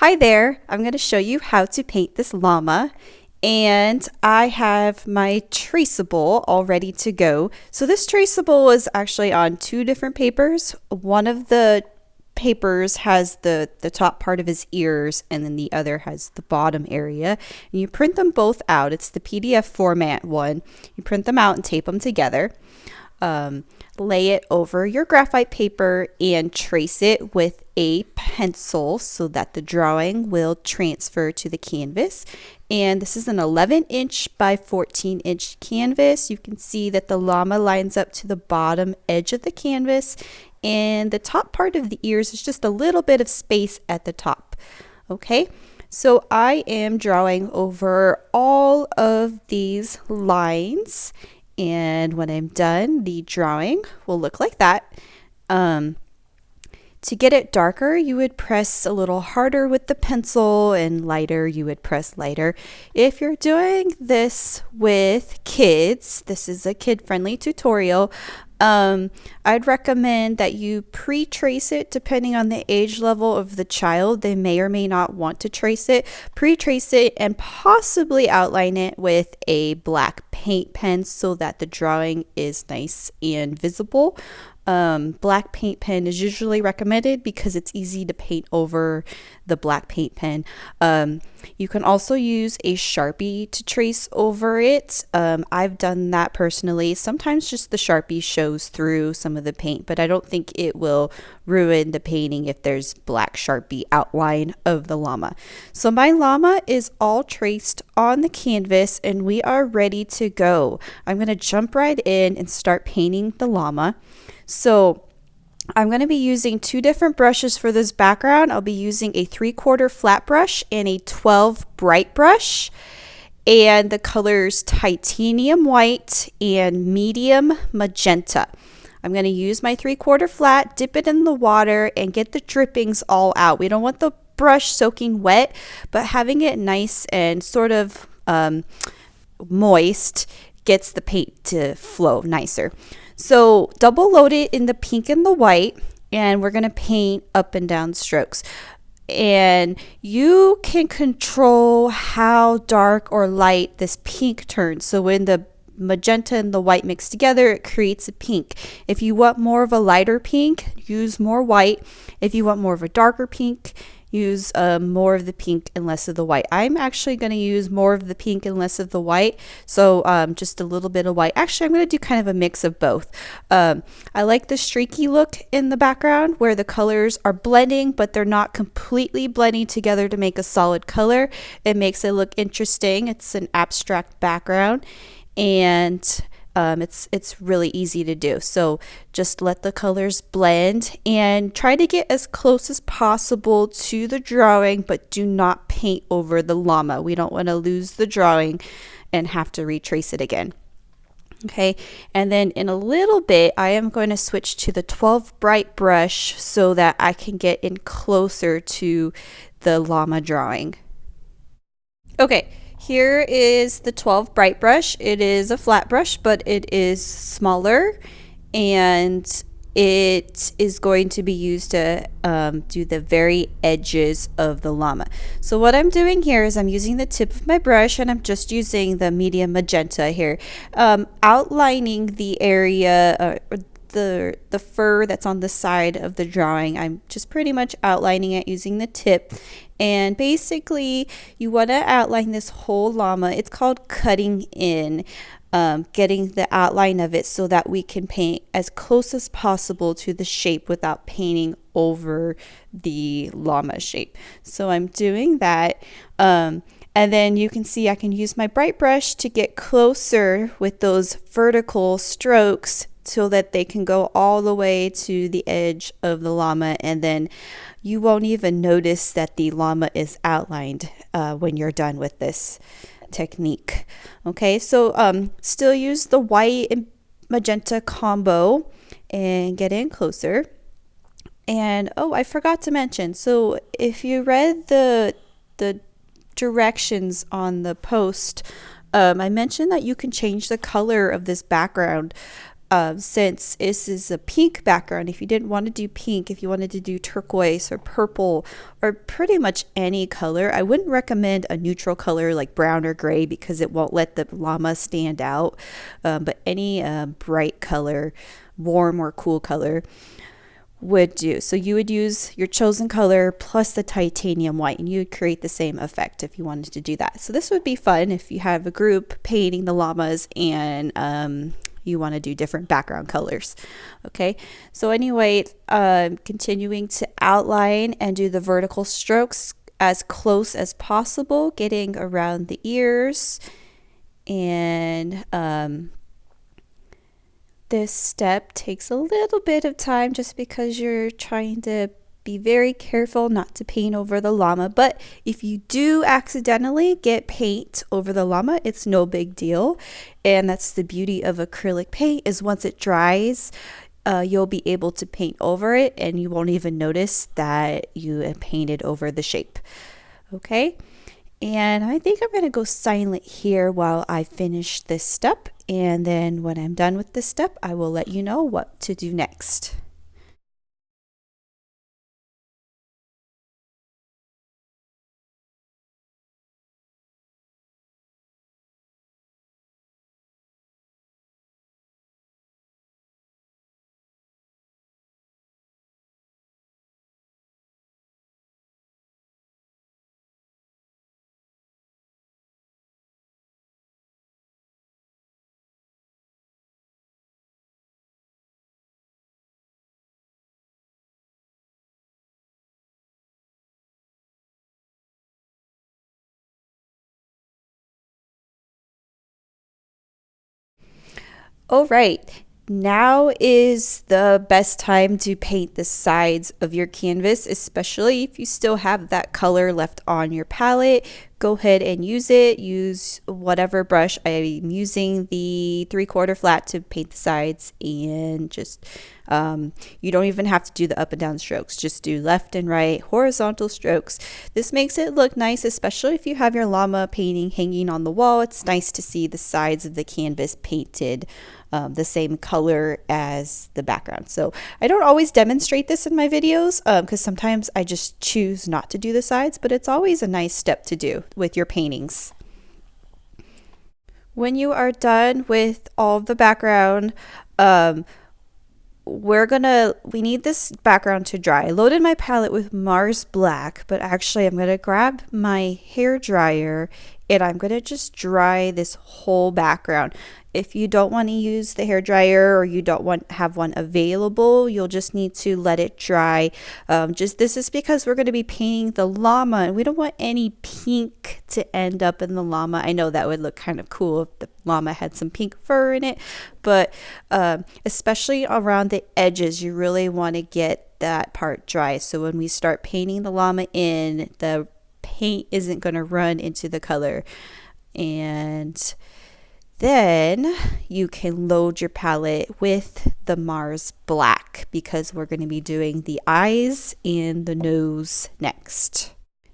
Hi there, I'm going to show you how to paint this llama, and I have my traceable all ready to go. So this traceable is actually on two different papers. One of the papers has the top part of his ears, and then the other has the bottom area. And you print them both out. It's the PDF format one. You print them out and tape them together. Lay it over your graphite paper and trace it with a pencil so that the drawing will transfer to the canvas. And this is an 11-inch by 14-inch canvas. You can see that the llama lines up to the bottom edge of the canvas, and the top part of the ears is just a little bit of space at the top. Okay, so I am drawing over all of these lines. And when I'm done, the drawing will look like that. To get it darker, you would press a little harder with the pencil, and lighter, you would press lighter. If you're doing this with kids, this is a kid-friendly tutorial. I'd recommend that you pre-trace it depending on the age level of the child. They may or may not want to trace it. Pre-trace it and possibly outline it with a black paint pen so that the drawing is nice and visible. Black paint pen is usually recommended because it's easy to paint over the black paint pen. You can also use a Sharpie to trace over it. I've done that personally. Sometimes just the Sharpie shows through some of the paint, but I don't think it will ruin the painting if there's black Sharpie outline of the llama. So my llama is all traced on the canvas and we are ready to go. I'm going to jump right in and start painting the llama. So I'm going to be using two different brushes for this background. I'll be using a 3/4 flat brush and a 12 bright brush, and the colors titanium white and medium magenta. I'm going to use my 3/4 flat, dip it in the water, and get the drippings all out. We don't want the brush soaking wet, but having it nice and sort of moist gets the paint to flow nicer. So double load it in the pink and the white, and we're going to paint up and down strokes. And you can control how dark or light this pink turns. So when the magenta and the white mix together, it creates a pink. If you want more of a lighter pink, use more white. If you want more of a darker pink, use more of the pink and less of the white. I'm actually going to use more of the pink and less of the white, so just a little bit of white. Actually, I'm going to do kind of a mix of both. I like the streaky look in the background where the colors are blending, but they're not completely blending together to make a solid color. It makes it look interesting. It's an abstract background, and it's really easy to do. So just let the colors blend and try to get as close as possible to the drawing, but do not paint over the llama. We don't want to lose the drawing and have to retrace it again. Okay, and then in a little bit, I am going to switch to the 12 bright brush so that I can get in closer to the llama drawing. Okay. Here is the 12 bright brush. It is a flat brush, but it is smaller, and it is going to be used to do the very edges of the llama. So what I'm doing here is I'm using the tip of my brush, and I'm just using the medium magenta here, outlining the area, the fur that's on the side of the drawing. I'm just pretty much outlining it using the tip. And basically, you want to outline this whole llama. It's called cutting in, getting the outline of it so that we can paint as close as possible to the shape without painting over the llama shape. So I'm doing that. And then you can see I can use my bright brush to get closer with those vertical strokes so that they can go all the way to the edge of the llama, and then you won't even notice that the llama is outlined when you're done with this technique. Okay, so still use the white and magenta combo and get in closer. And oh, I forgot to mention, so if you read the directions on the post, I mentioned that you can change the color of this background Since this is a pink background, if you didn't want to do pink, if you wanted to do turquoise or purple or pretty much any color, I wouldn't recommend a neutral color like brown or gray because it won't let the llama stand out. But any bright color, warm or cool color would do. So you would use your chosen color plus the titanium white, and you would create the same effect if you wanted to do that. So this would be fun if you have a group painting the llamas and you want to do different background colors. Okay, so anyway, continuing to outline and do the vertical strokes as close as possible, getting around the ears. And this step takes a little bit of time just because you're trying to be very careful not to paint over the llama. But if you do accidentally get paint over the llama, it's no big deal. And that's the beauty of acrylic paint, is once it dries, you'll be able to paint over it and you won't even notice that you painted over the shape. Okay, and I think I'm going to go silent here while I finish this step, and then when I'm done with this step, I will let you know what to do next. All right, now is the best time to paint the sides of your canvas, especially if you still have that color left on your palette. Go ahead and use it. Use whatever brush. I'm using the 3/4 flat to paint the sides, and just you don't even have to do the up and down strokes. Just do left and right horizontal strokes. This makes it look nice, especially if you have your llama painting hanging on the wall. It's nice to see the sides of the canvas painted the same color as the background. So I don't always demonstrate this in my videos because sometimes I just choose not to do the sides, but it's always a nice step to do with your paintings. When you are done with all of the background, we need this background to dry. I loaded my palette with Mars Black, but actually I'm gonna grab my hair dryer and I'm gonna just dry this whole background. If you don't want to use the hair dryer or you don't want have one available, you'll just need to let it dry. This is because we're going to be painting the llama, and we don't want any pink to end up in the llama. I know that would look kind of cool if the llama had some pink fur in it, but especially around the edges, you really want to get that part dry. So when we start painting the llama in, the paint isn't going to run into the color. And then you can load your palette with the Mars Black because we're going to be doing the eyes and the nose next.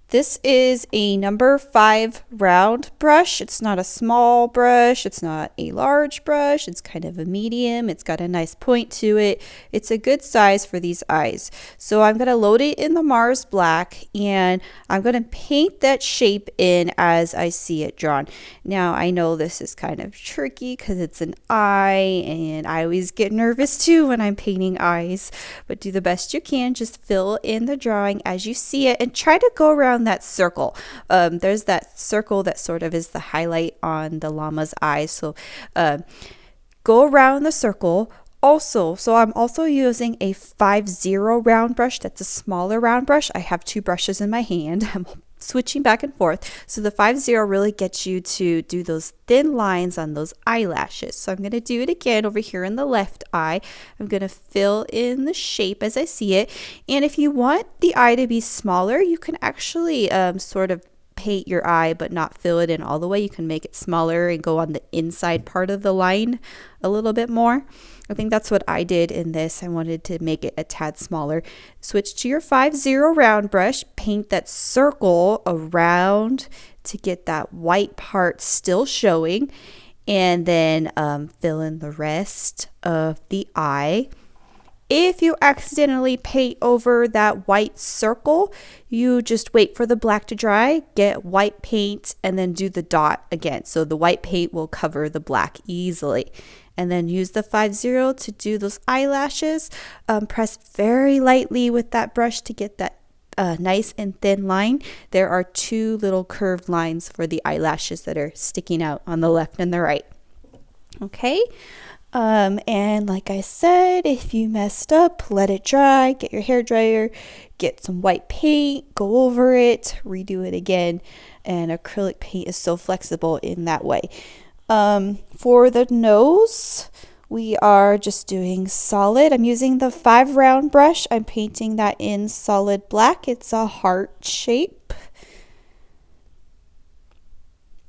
This is a number 5 round brush. It's not a small brush. It's not a large brush. It's kind of a medium. It's got a nice point to it. It's a good size for these eyes. So I'm going to load it in the Mars Black and I'm going to paint that shape in as I see it drawn. Now I know this is kind of tricky because it's an eye and I always get nervous too when I'm painting eyes, but do the best you can. Just fill in the drawing as you see it and try to go around that circle. There's that circle that sort of is the highlight on the llama's eyes. So go around the circle. Also, so I'm also using a 5-0 round brush. That's a smaller round brush. I have 2 brushes in my hand. I'm switching back and forth. So the 5-0 really gets you to do those thin lines on those eyelashes. So I'm going to do it again over here in the left eye. I'm going to fill in the shape as I see it. And if you want the eye to be smaller, you can actually sort of paint your eye but not fill it in all the way. You can make it smaller and go on the inside part of the line a little bit more. I think that's what I did in this. I wanted to make it a tad smaller. Switch to your 5-0 round brush, paint that circle around to get that white part still showing, and then fill in the rest of the eye. If you accidentally paint over that white circle, you just wait for the black to dry, get white paint, and then do the dot again. So the white paint will cover the black easily. And then use the 5-0 to do those eyelashes. Press very lightly with that brush to get that nice and thin line. There are 2 little curved lines for the eyelashes that are sticking out on the left and the right. Okay. And like I said, if you messed up, let it dry, get your hair dryer, get some white paint, go over it, redo it again. And acrylic paint is so flexible in that way. For the nose, we are just doing solid. I'm using the 5 round brush. I'm painting that in solid black. It's a heart shape.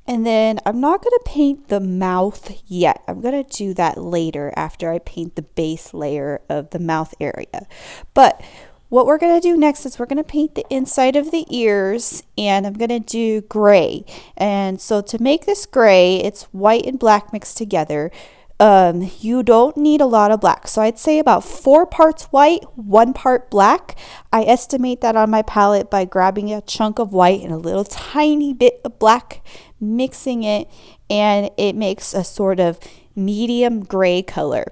And then I'm not going to paint the mouth yet. I'm going to do that later after I paint the base layer of the mouth area. But what we're going to do next is we're going to paint the inside of the ears, and I'm going to do gray. And so to make this gray, it's white and black mixed together. You don't need a lot of black. So I'd say about 4 parts white, 1 part black. I estimate that on my palette by grabbing a chunk of white and a little tiny bit of black, mixing it, and it makes a sort of medium gray color.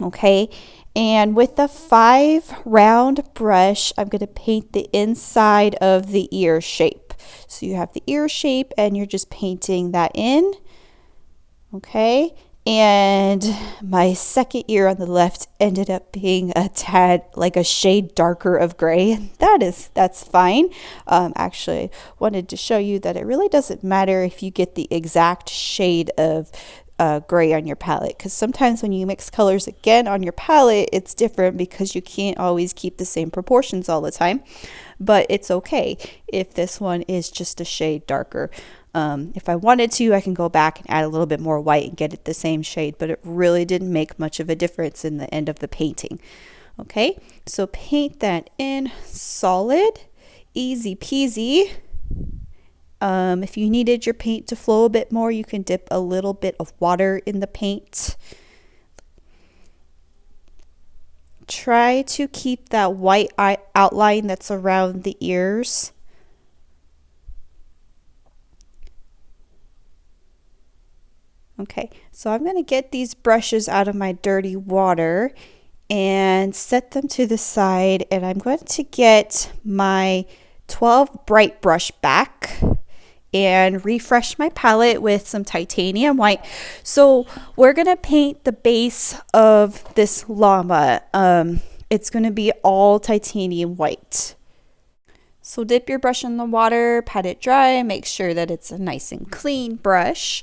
Okay, and with the 5 round brush, I'm going to paint the inside of the ear shape. So you have the ear shape and you're just painting that in. Okay, and my second ear on the left ended up being a tad, like a shade darker of gray. That's fine. Actually, wanted to show you that it really doesn't matter if you get the exact shade of gray on your palette, because sometimes when you mix colors again on your palette, it's different because you can't always keep the same proportions all the time. But it's okay if this one is just a shade darker. If I wanted to, I can go back and add a little bit more white and get it the same shade, but it really didn't make much of a difference in the end of the painting. Okay, so paint that in solid, easy peasy. If you needed your paint to flow a bit more, you can dip a little bit of water in the paint. Try to keep that white outline that's around the ears. Okay, so I'm going to get these brushes out of my dirty water and set them to the side, and I'm going to get my 12 bright brush back and refresh my palette with some titanium white. So we're going to paint the base of this llama. It's going to be all titanium white. So dip your brush in the water, pat it dry, make sure that it's a nice and clean brush.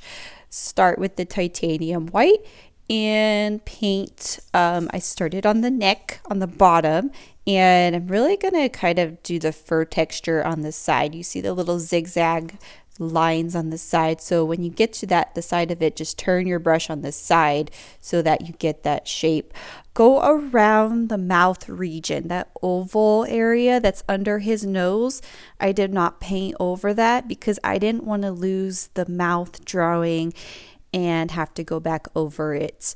Start with the titanium white and paint. I started on the neck, on the bottom, and I'm really going to kind of do the fur texture on the side. You see the little zigzag lines on the side, so when you get to the side of it, just turn your brush on the side so that you get that shape. Go around the mouth region, that oval area that's under his nose. I did not paint over that because I didn't want to lose the mouth drawing and have to go back over it,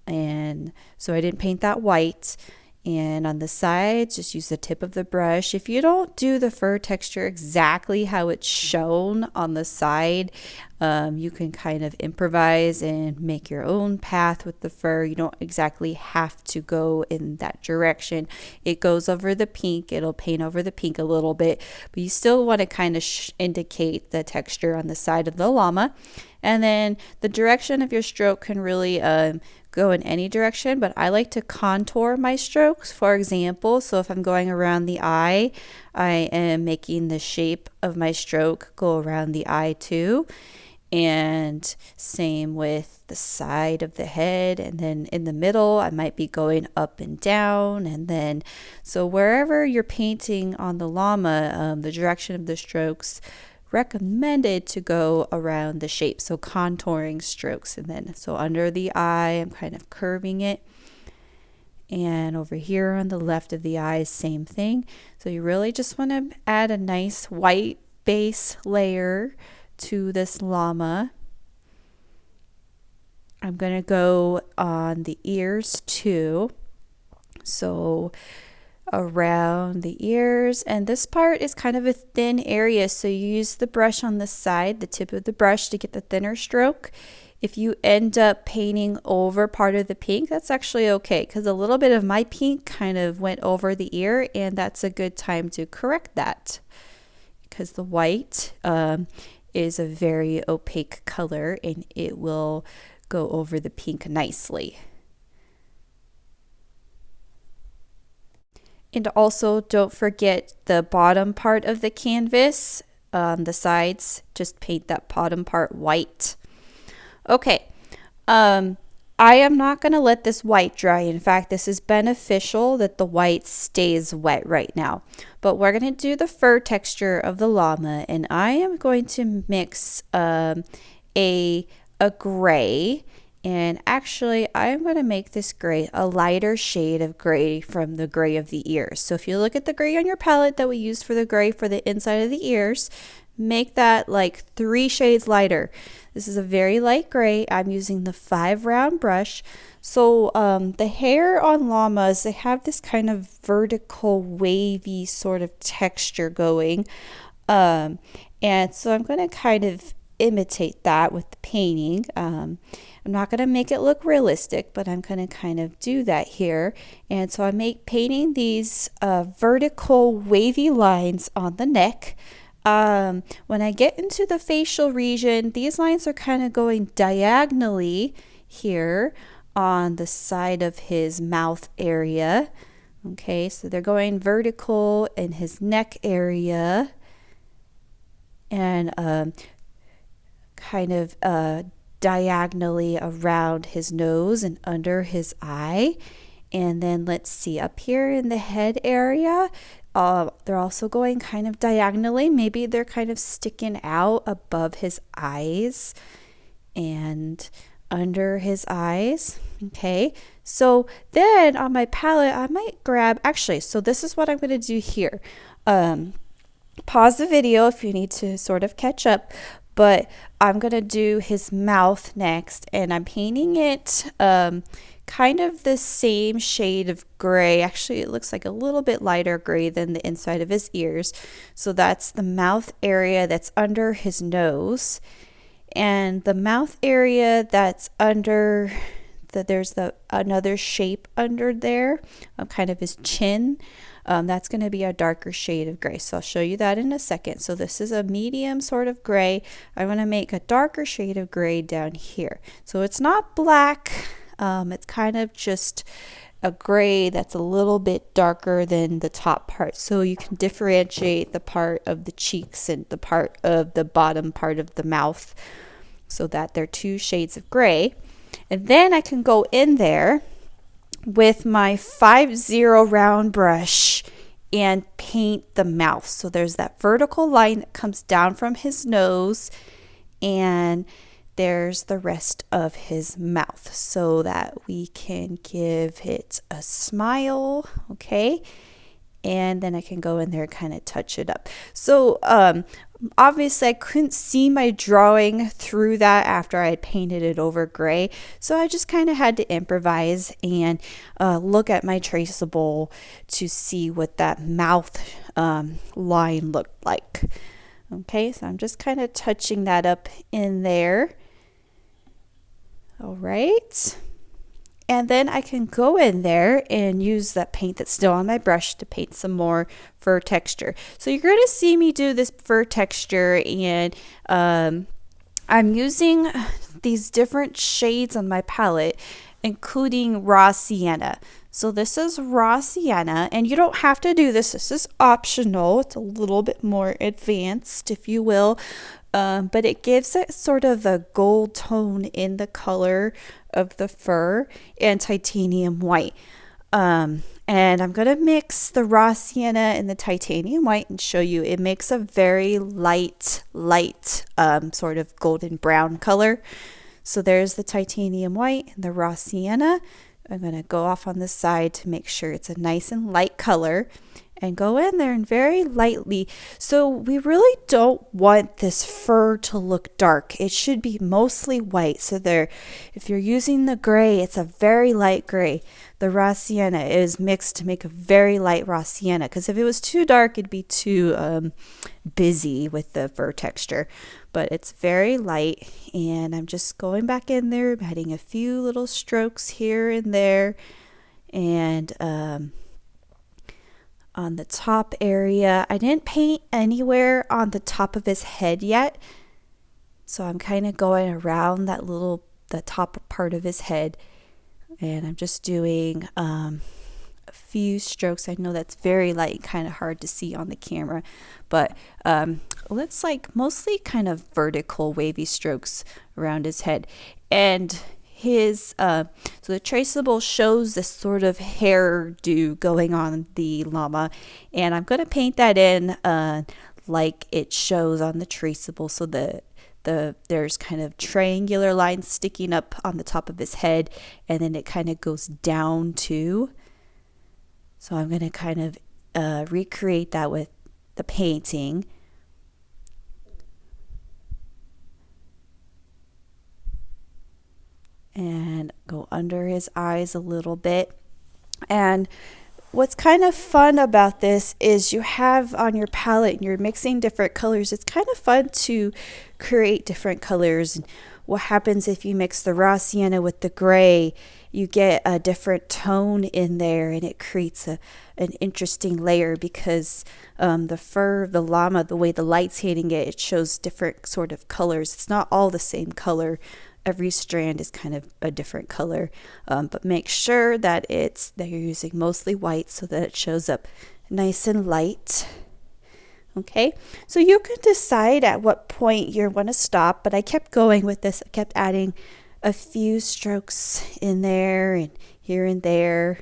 and so I didn't paint that white. And on the sides, just use the tip of the brush. If you don't do the fur texture exactly how it's shown on the side, you can kind of improvise and make your own path with the fur. You don't exactly have to go in that direction. It goes over the pink. It'll paint over the pink a little bit, but you still want to kind of indicate the texture on the side of the llama. And then the direction of your stroke can really go in any direction, but I like to contour my strokes. For example, so if I'm going around the eye, I am making the shape of my stroke go around the eye too. And same with the side of the head, and then in the middle I might be going up and down, and then so wherever you're painting on the llama, the direction of the strokes recommended to go around the shape, so contouring strokes. And then so under the eye I'm kind of curving it, and over here on the left of the eye, same thing. So you really just want to add a nice white base layer to this llama. I'm going to go on the ears too. So around the ears, and this part is kind of a thin area, so you use the brush on the side, the tip of the brush, to get the thinner stroke. If you end up painting over part of the pink, that's actually okay, because a little bit of my pink kind of went over the ear, and that's a good time to correct that, because the white is a very opaque color and it will go over the pink nicely. And also don't forget the bottom part of the canvas, the sides, just paint that bottom part white. Okay, I am not going to let this white dry. In fact, this is beneficial that the white stays wet right now. But we're going to do the fur texture of the llama, and I am going to mix a gray. And actually, I'm going to make this gray a lighter shade of gray from the gray of the ears. So if you look at the gray on your palette that we used for the gray for the inside of the ears, make that like 3 shades lighter. This is a very light gray. I'm using the 5 round brush. So the hair on llamas, they have this kind of vertical wavy sort of texture going. And so I'm going to kind of imitate that with the painting. I'm not going to make it look realistic, but I'm going to kind of do that here. And so I'm painting these vertical wavy lines on the neck. When I get into the facial region, these lines are kind of going diagonally here on the side of his mouth area. Okay, so they're going vertical in his neck area and kind of diagonally around his nose and under his eye. And then let's see, up here in the head area, they're also going kind of diagonally. Maybe they're kind of sticking out above his eyes and under his eyes. Okay, so then on my palette, I might grab, actually, so this is what I'm going to do here. Pause the video if you need to sort of catch up. But I'm going to do his mouth next, and I'm painting it kind of the same shade of gray. Actually, it looks like a little bit lighter gray than the inside of his ears. So that's the mouth area that's under his nose. And the mouth area that's under, there's another shape under there, kind of his chin. That's going to be a darker shade of gray. So I'll show you that in a second. So this is a medium sort of gray. I want to make a darker shade of gray down here. So it's not black. It's kind of just a gray that's a little bit darker than the top part. So you can differentiate the part of the cheeks and the part of the bottom part of the mouth so that they're 2 shades of gray. And then I can go in there with my 5-0 round brush and paint the mouth. So there's that vertical line that comes down from his nose, and there's the rest of his mouth so that we can give it a smile. Okay, and then I can go in there and kind of touch it up. So obviously I couldn't see my drawing through that after I had painted it over gray, so I just kind of had to improvise and look at my traceable to see what that mouth line looked like. Okay, so I'm just kind of touching that up in there. All right. And then I can go in there and use that paint that's still on my brush to paint some more fur texture. So you're going to see me do this fur texture, and I'm using these different shades on my palette, including raw sienna. So this is raw sienna, and you don't have to do this. This is optional. It's a little bit more advanced, if you will. But it gives it sort of a gold tone in the color of the fur, and titanium white. And I'm going to mix the raw sienna and the titanium white and show you. It makes a very light sort of golden brown color. So there's the titanium white and the raw sienna. I'm going to go off on the side to make sure it's a nice and light color. and go in there and very lightly. So we really don't want this fur to look dark. It should be mostly white. So there, if you're using the gray, it's a very light gray. The raw sienna is mixed to make a very light raw sienna, because if it was too dark, it'd be too busy with the fur texture. But it's very light, and I'm just going back in there, adding a few little strokes here and there, and on the top area. I didn't paint anywhere on the top of his head yet, so I'm kind of going around the top part of his head, and I'm just doing a few strokes. I know that's very light, kind of hard to see on the camera, but looks like mostly kind of vertical wavy strokes around his head. And his so the traceable shows this sort of hairdo going on the llama, and I'm going to paint that in like it shows on the traceable, so there's kind of triangular lines sticking up on the top of his head, and then it kind of goes down too. So I'm going to kind of recreate that with the painting. And go under his eyes a little bit. And what's kind of fun about this is you have on your palette and you're mixing different colors. It's kind of fun to create different colors. And what happens if you mix the raw sienna with the gray, you get a different tone in there, and it creates an interesting layer, because the fur of the llama, the way the light's hitting it, it shows different sort of colors. It's not all the same color. Every strand is kind of a different color, but make sure that you're using mostly white so that it shows up nice and light. Okay, so you can decide at what point you want to stop, but I kept going with this. I kept adding a few strokes in there and here and there.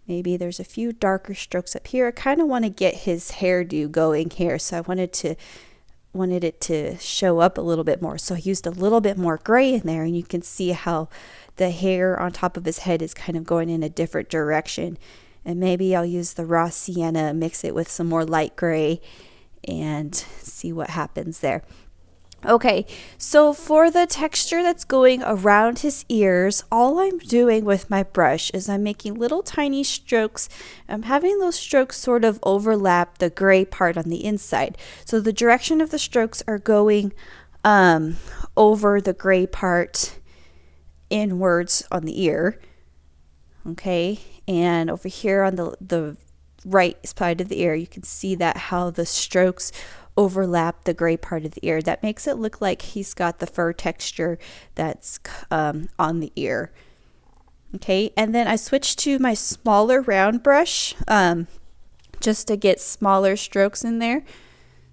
Maybe there's a few darker strokes up here. I kind of want to get his hairdo going here, so I wanted it to show up a little bit more. So I used a little bit more gray in there, and you can see how the hair on top of his head is kind of going in a different direction. And maybe I'll use the raw sienna, mix it with some more light gray, and see what happens there. Okay, so for the texture that's going around his ears, all I'm doing with my brush is I'm making little tiny strokes. I'm having those strokes sort of overlap the gray part on the inside. So the direction of the strokes are going over the gray part inwards on the ear. Okay, and over here on the right side of the ear, you can see that how the strokes overlap the gray part of the ear. That makes it look like he's got the fur texture that's on the ear. Okay, and then I switched to my smaller round brush just to get smaller strokes in there.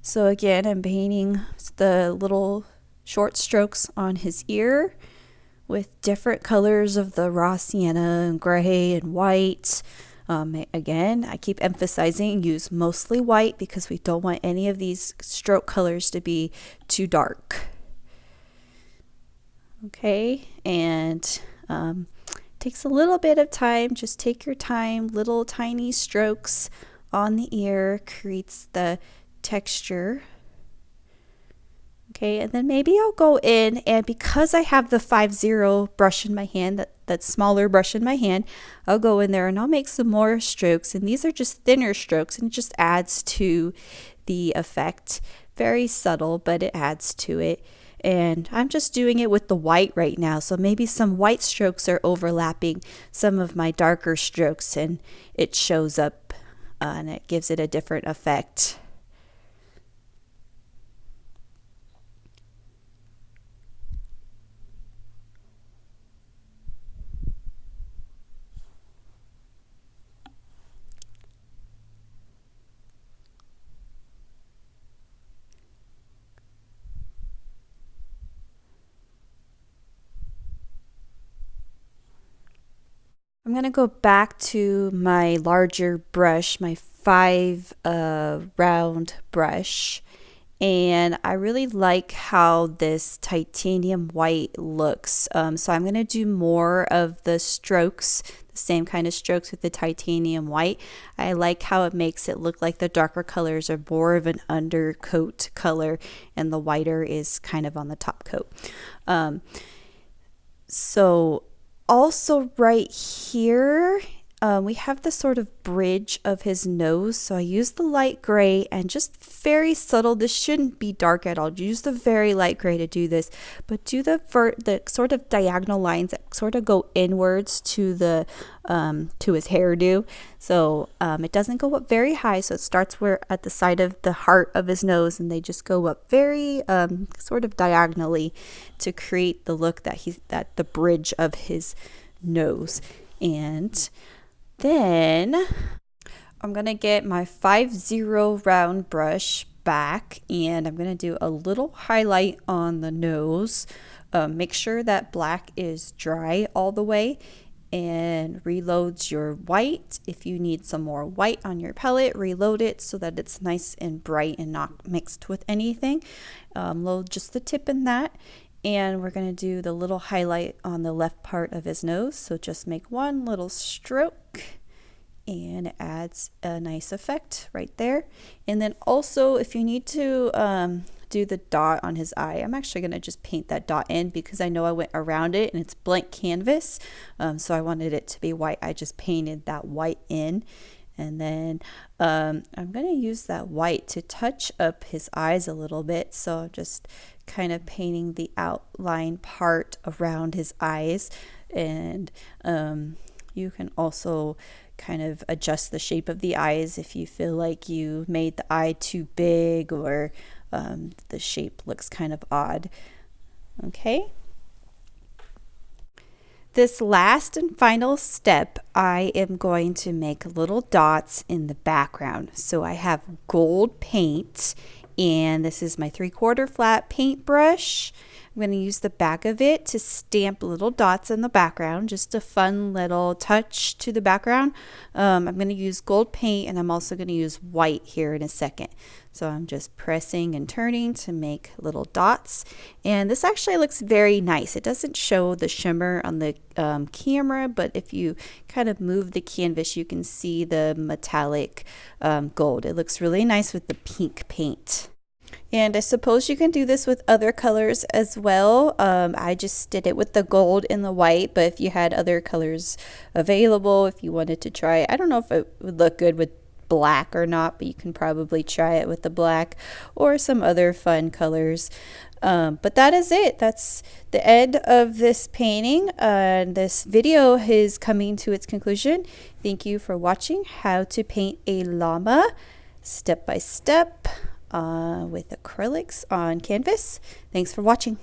So again, I'm painting the little short strokes on his ear with different colors of the raw sienna and gray and white. Again, I keep emphasizing use mostly white, because we don't want any of these stroke colors to be too dark. Okay, and takes a little bit of time. Just take your time. Little tiny strokes on the ear creates the texture. Okay, and then maybe I'll go in, and because I have the 5-0 brush in my hand, that smaller brush in my hand, I'll go in there and I'll make some more strokes. And these are just thinner strokes, and it just adds to the effect. Very subtle, but it adds to it. And I'm just doing it with the white right now, so maybe some white strokes are overlapping some of my darker strokes, and it shows up and it gives it a different effect. I'm going to go back to my larger brush, my 5 round brush, and I really like how this titanium white looks. So I'm going to do more of the strokes, the same kind of strokes with the titanium white. I like how it makes it look like the darker colors are more of an undercoat color and the whiter is kind of on the top coat. So also right here, we have the sort of bridge of his nose. So I used the light gray and just very subtle. This shouldn't be dark at all. Use the very light gray to do this, but do the sort of diagonal lines that sort of go inwards to the to his hairdo. So it doesn't go up very high. So it starts where at the side of the heart of his nose, and they just go up very sort of diagonally to create the look that the bridge of his nose. And then I'm going to get my 5-0 round brush back, and I'm going to do a little highlight on the nose. Make sure that black is dry all the way, and reload your white. If you need some more white on your palette, reload it so that it's nice and bright and not mixed with anything. Load just the tip in that. And we're going to do the little highlight on the left part of his nose. So just make one little stroke and it adds a nice effect right there. And then also if you need to do the dot on his eye, I'm actually going to just paint that dot in because I know I went around it and it's blank canvas. So I wanted it to be white. I just painted that white in. And then I'm going to use that white to touch up his eyes a little bit. So just kind of painting the outline part around his eyes. And you can also kind of adjust the shape of the eyes if you feel like you made the eye too big or the shape looks kind of odd. Okay. This last and final step, I am going to make little dots in the background. So I have gold paint, and this is my 3/4 flat paintbrush. I'm going to use the back of it to stamp little dots in the background, just a fun little touch to the background. I'm going to use gold paint, and I'm also going to use white here in a second. So I'm just pressing and turning to make little dots. And this actually looks very nice. It doesn't show the shimmer on the camera, but if you kind of move the canvas, you can see the metallic gold. It looks really nice with the pink paint. And I suppose you can do this with other colors as well. I just did it with the gold and the white, but if you had other colors available, if you wanted to try it, I don't know if it would look good with black or not, but you can probably try it with the black or some other fun colors. But that is it. That's the end of this painting. This video is coming to its conclusion. Thank you for watching how to paint a llama step by step with acrylics on canvas. Thanks for watching.